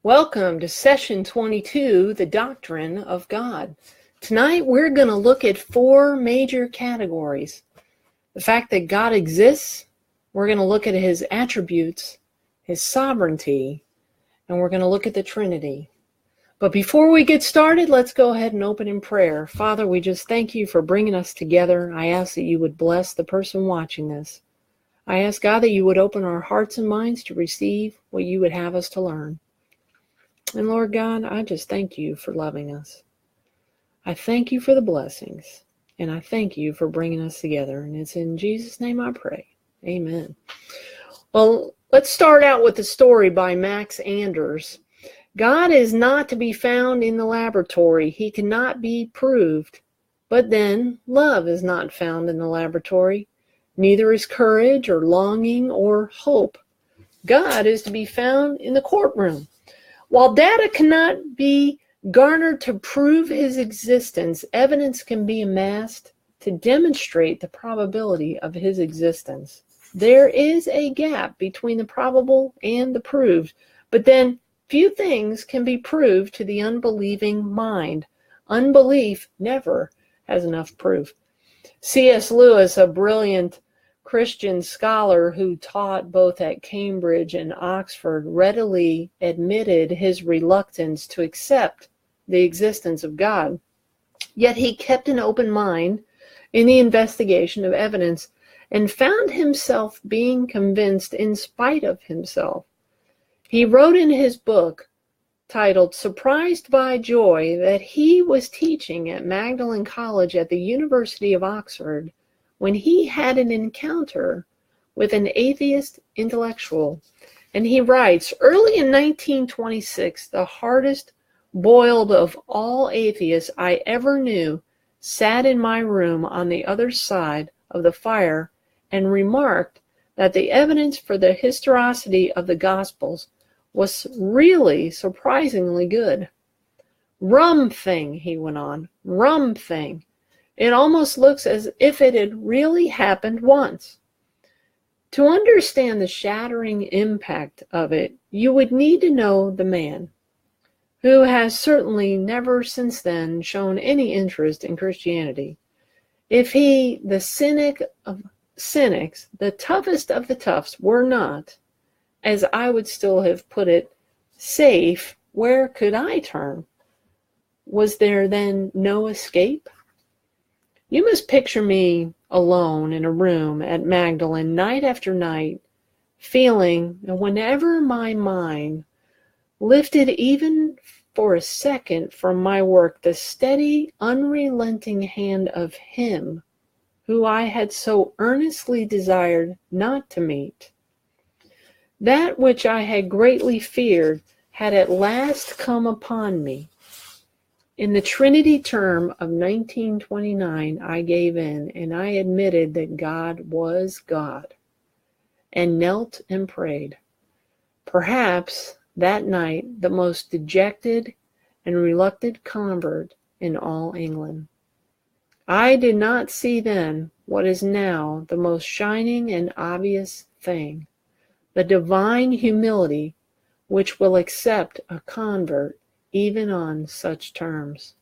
Welcome to session 22, the doctrine of God. Tonight we're going to look at four major categories. The fact that God exists, we're going to look at his attributes, his sovereignty, and we're going to look at the Trinity. But before we get started, let's go ahead and open in prayer. Father, we just thank you for bringing us together. I ask that you would bless the person watching this. I ask, God, that you would open our hearts and minds to receive what you would have us to learn. And Lord God, I just thank you for loving us. I thank you for the blessings, and I thank you for bringing us together. And it's in Jesus' name I pray. Amen. Well, let's start out with the story by Mack Sanders. God is not to be found in the laboratory. He cannot be proved. But then, love is not found in the laboratory. Neither is courage or longing or hope. God is to be found in the courtroom. While data cannot be garnered to prove his existence, evidence can be amassed to demonstrate the probability of his existence. There is a gap between the probable and the proved, but then few things can be proved to the unbelieving mind. Unbelief never has enough proof. C.S. Lewis, a brilliant Christian scholar who taught both at Cambridge and Oxford, readily admitted his reluctance to accept the existence of God. Yet he kept an open mind in the investigation of evidence and found himself being convinced in spite of himself. He wrote in his book, titled Surprised by Joy, that he was teaching at Magdalen College at the University of Oxford when he had an encounter with an atheist intellectual. And he writes, early in 1926, the hardest boiled of all atheists I ever knew sat in my room on the other side of the fire and remarked that the evidence for the historicity of the Gospels was really surprisingly good. Rum thing, he went on, rum thing. It almost looks as if it had really happened once. To understand the shattering impact of it, you would need to know the man, who has certainly never since then shown any interest in Christianity. If he, the cynic of cynics, the toughest of the toughs, were not, as I would still have put it, safe, where could I turn? Was there then no escape? You must picture me alone in a room at Magdalen night after night, feeling that whenever my mind lifted even for a second from my work, the steady, unrelenting hand of him who I had so earnestly desired not to meet. That which I had greatly feared had at last come upon me. In the Trinity term of 1929, I gave in, and I admitted that God was God, and knelt and prayed. Perhaps that night the most dejected and reluctant convert in all England. I did not see then what is now the most shining and obvious thing, the divine humility which will accept a convert even on such terms.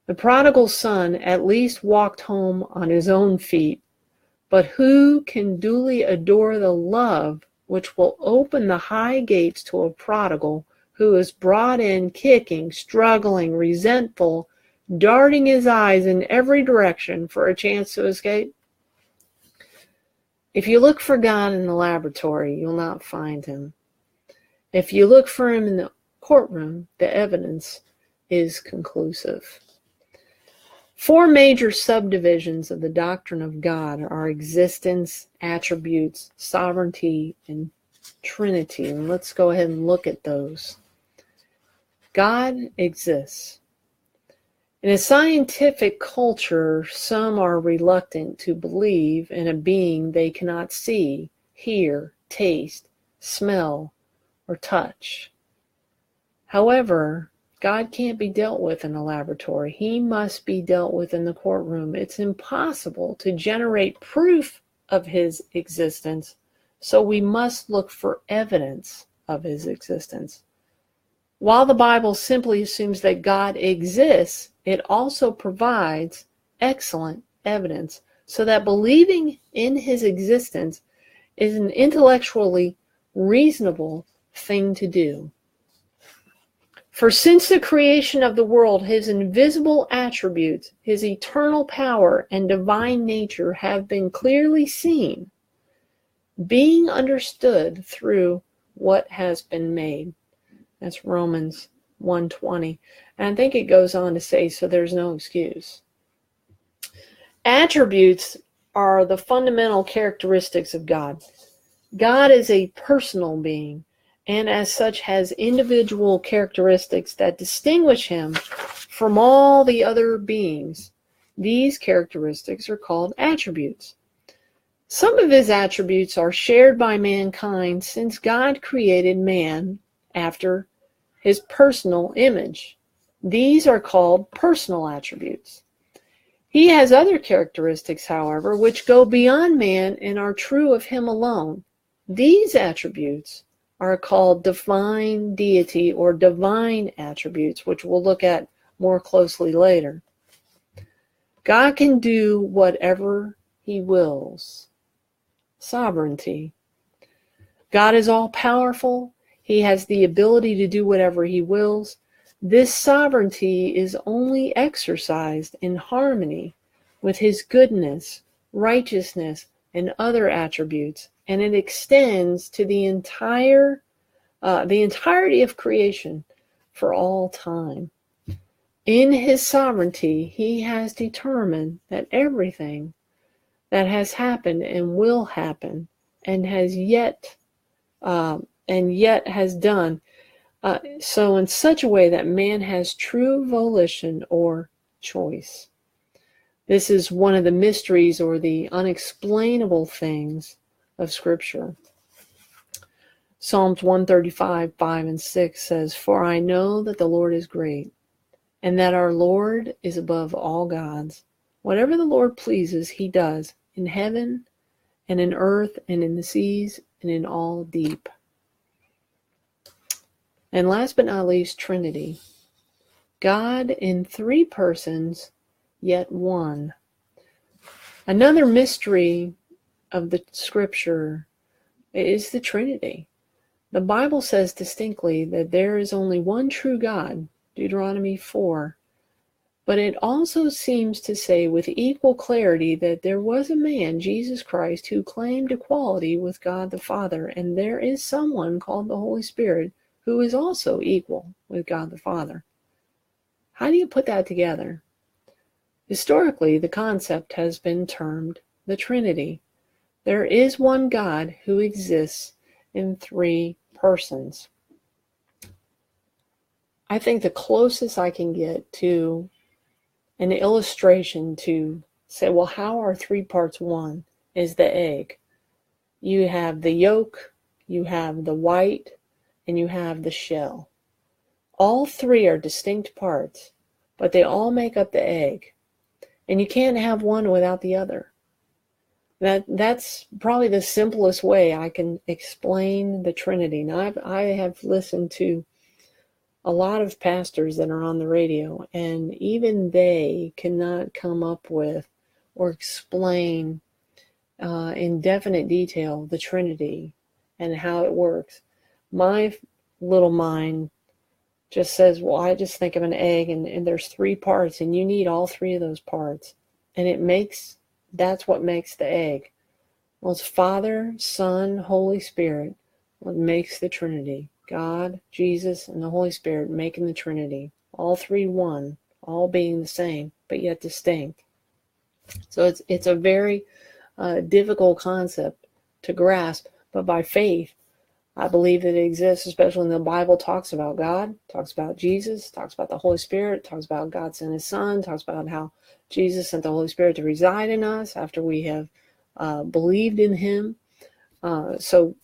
The prodigal son at least walked home on his own feet, but who can duly adore the love which will open the high gates to a prodigal who is brought in kicking, struggling, resentful, darting his eyes in every direction for a chance to escape? If you look for God in the laboratory, you'll not find him. If you look for him in the courtroom, the evidence is conclusive. Four major subdivisions of the doctrine of God are existence, attributes, sovereignty, and Trinity. And let's go ahead and look at those. God exists. In a scientific culture, some are reluctant to believe in a being they cannot see, hear, taste, smell, or touch. However, God can't be dealt with in a laboratory. He must be dealt with in the courtroom. It's impossible to generate proof of his existence, so we must look for evidence of his existence. While the Bible simply assumes that God exists, it also provides excellent evidence so that believing in his existence is an intellectually reasonable thing to do. For since the creation of the world, his invisible attributes, his eternal power and divine nature have been clearly seen, being understood through what has been made. That's Romans 1:20. And I think it goes on to say, so there's no excuse. Attributes are the fundamental characteristics of God. God is a personal being, and as such has individual characteristics that distinguish him from all the other beings. These characteristics are called attributes. Some of his attributes are shared by mankind since God created man after his personal image. These are called personal attributes. He has other characteristics, however, which go beyond man and are true of him alone. These attributes are called divine deity or divine attributes, which we'll look at more closely later. God can do whatever he wills. Sovereignty. God is all-powerful. He has the ability to do whatever he wills. This sovereignty is only exercised in harmony with his goodness, righteousness, and other attributes, and it extends to the entirety of creation for all time. In his sovereignty, he has determined that everything that has happened and will happen and yet has done so in such a way that man has true volition or choice. This is one of the mysteries or the unexplainable things of Scripture. Psalms 135, 5 and 6 says, "For I know that the Lord is great, and that our Lord is above all gods. Whatever the Lord pleases, he does, in heaven and in earth and in the seas and in all deep." And last but not least, Trinity. God in three persons, yet one. Another mystery of the Scripture is the Trinity. The Bible says distinctly that there is only one true God, Deuteronomy 4. But it also seems to say with equal clarity that there was a man, Jesus Christ, who claimed equality with God the Father, and there is someone called the Holy Spirit who is also equal with God the Father. How do you put that together? Historically, the concept has been termed the Trinity. There is one God who exists in three persons. I think the closest I can get to an illustration to say, well, how are three parts one, is the egg. You have the yolk, you have the white, and you have the shell. All three are distinct parts, but they all make up the egg. And you can't have one without the other. That's probably the simplest way I can explain the Trinity. Now, I have listened to a lot of pastors that are on the radio, and even they cannot come up with or explain in definite detail the Trinity and how it works. My little mind just says, well, I just think of an egg and there's three parts and you need all three of those parts. And that's what makes the egg. Well, it's Father, Son, Holy Spirit, what makes the Trinity. God, Jesus, and the Holy Spirit making the Trinity. All three one, all being the same, but yet distinct. So it's a very difficult concept to grasp, but by faith, I believe that it exists, especially when the Bible talks about God, talks about Jesus, talks about the Holy Spirit, talks about God sent his Son, talks about how Jesus sent the Holy Spirit to reside in us after we have believed in him. So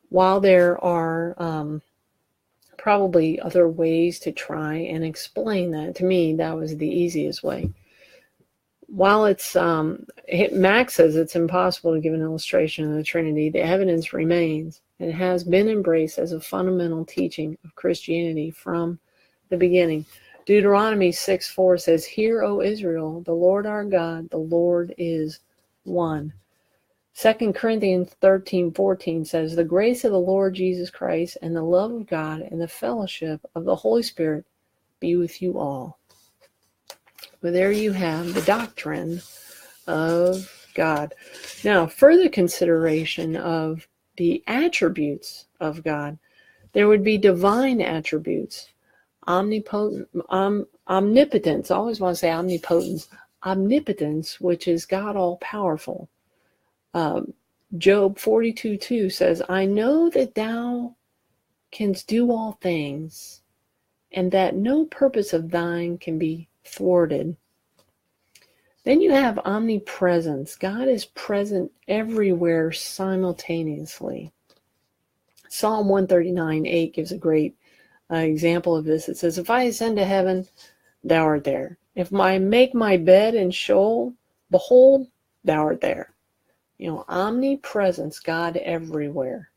while there are probably other ways to try and explain that, to me, that was the easiest way. while it's, Mack says it's impossible to give an illustration of the Trinity, the evidence remains, and it has been embraced as a fundamental teaching of Christianity from the beginning. Deuteronomy 6:4 says, "Hear, O Israel, the Lord our God, the Lord is one." 2 Corinthians 13:14 says, "The grace of the Lord Jesus Christ and the love of God and the fellowship of the Holy Spirit be with you all." Well, there you have the doctrine of God. Now, further consideration of the attributes of God. There would be divine attributes. Omnipotence, omnipotence, I always want to say omnipotence. Omnipotence, which is God all-powerful. Job 42:2 says, "I know that thou canst do all things, and that no purpose of thine can be thwarted." Then you have omnipresence. God is present everywhere simultaneously. Psalm 139:8 gives a great example of this. It says, "If I ascend to heaven, thou art there. If I make my bed in Sheol, behold, thou art there." Omnipresence, God everywhere.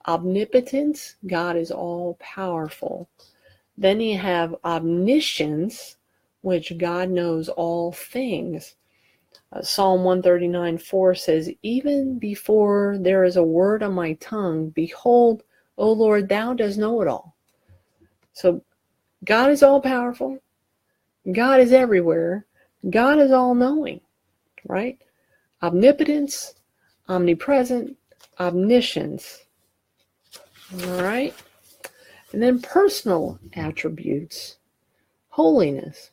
Omnipotence, God is all powerful. Then you have omniscience, which God knows all things. Psalm 139:4 says, "Even before there is a word on my tongue, behold, O Lord, thou dost know it all." So God is all powerful. God is everywhere. God is all knowing, right? Omnipotence, omnipresent, omniscience. All right. And then personal attributes. Holiness.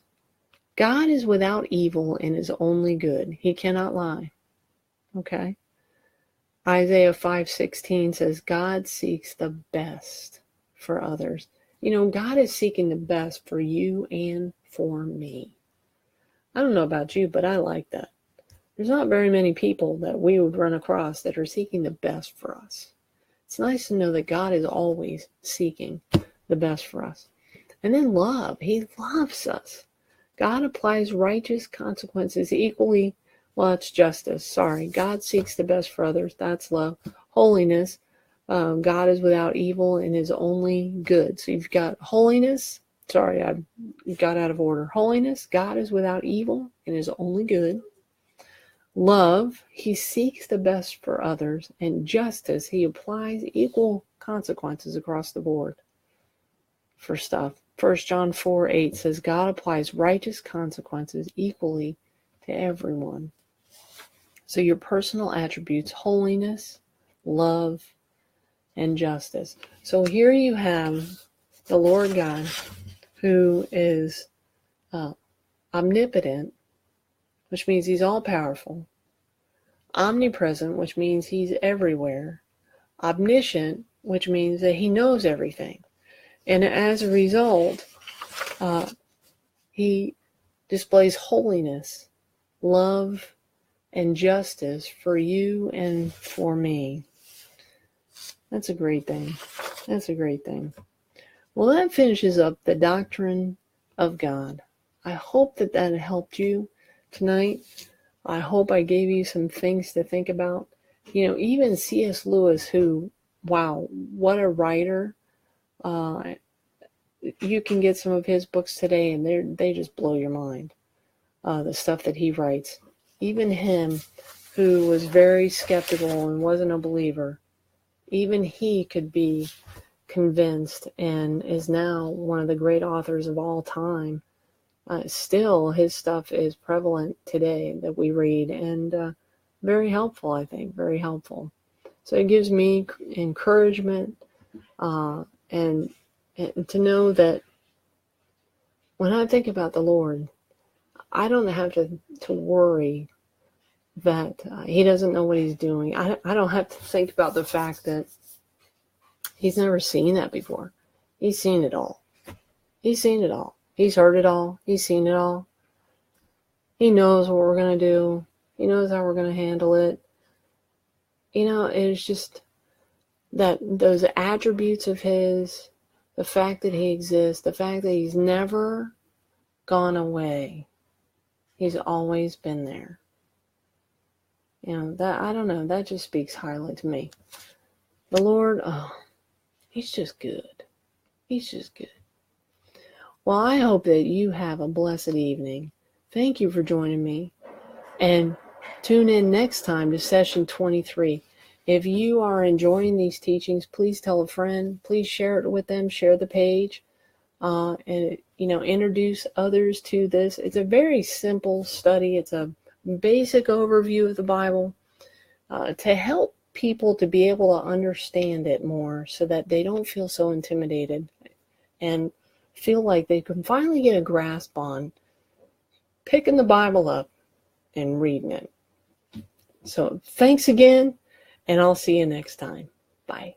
God is without evil and is only good. He cannot lie. Okay. Isaiah 5:16 says, "God seeks the best for others." God is seeking the best for you and for me. I don't know about you, but I like that. There's not very many people that we would run across that are seeking the best for us. It's nice to know that God is always seeking the best for us. And then love. He loves us. God applies righteous consequences equally. Well, it's justice. Sorry. God seeks the best for others. That's love. Holiness. God is without evil and is only good. So you've got holiness. Sorry, I got out of order. Holiness. God is without evil and is only good. Love. He seeks the best for others. And justice. He applies equal consequences across the board for stuff. 1 John 4:8 says, "God applies righteous consequences equally to everyone." So your personal attributes, holiness, love, and justice. So here you have the Lord God, who is omnipotent, which means he's all-powerful. Omnipresent, which means he's everywhere. Omniscient, which means that he knows everything. And as a result, he displays holiness, love, and justice for you and for me. That's a great thing. That's a great thing. Well, that finishes up the doctrine of God. I hope that helped you tonight. I hope I gave you some things to think about. Even C.S. Lewis, who, wow, what a writer. You can get some of his books today, and they just blow your mind. The stuff that he writes. Even him, who was very skeptical and wasn't a believer, even he could be convinced and is now one of the great authors of all time. Still, his stuff is prevalent today that we read, and very helpful, I think, very helpful. So it gives me encouragement and to know that when I think about the Lord, I don't have to worry that he doesn't know what he's doing. I don't have to think about the fact that he's never seen that before. He's seen it all. He's seen it all. He's heard it all. He's seen it all. He knows what we're going to do. He knows how we're going to handle it. It's just that those attributes of his, the fact that he exists, the fact that he's never gone away. He's always been there. That, I don't know, that just speaks highly to me. The Lord, He's just good. He's just good. Well, I hope that you have a blessed evening. Thank you for joining me. And tune in next time to session 23. If you are enjoying these teachings, please tell a friend. Please share it with them. Share the page. And introduce others to this. It's a very simple study. It's a basic overview of the Bible to help people to be able to understand it more so that they don't feel so intimidated and feel like they can finally get a grasp on picking the Bible up and reading it. So thanks again, and I'll see you next time. Bye.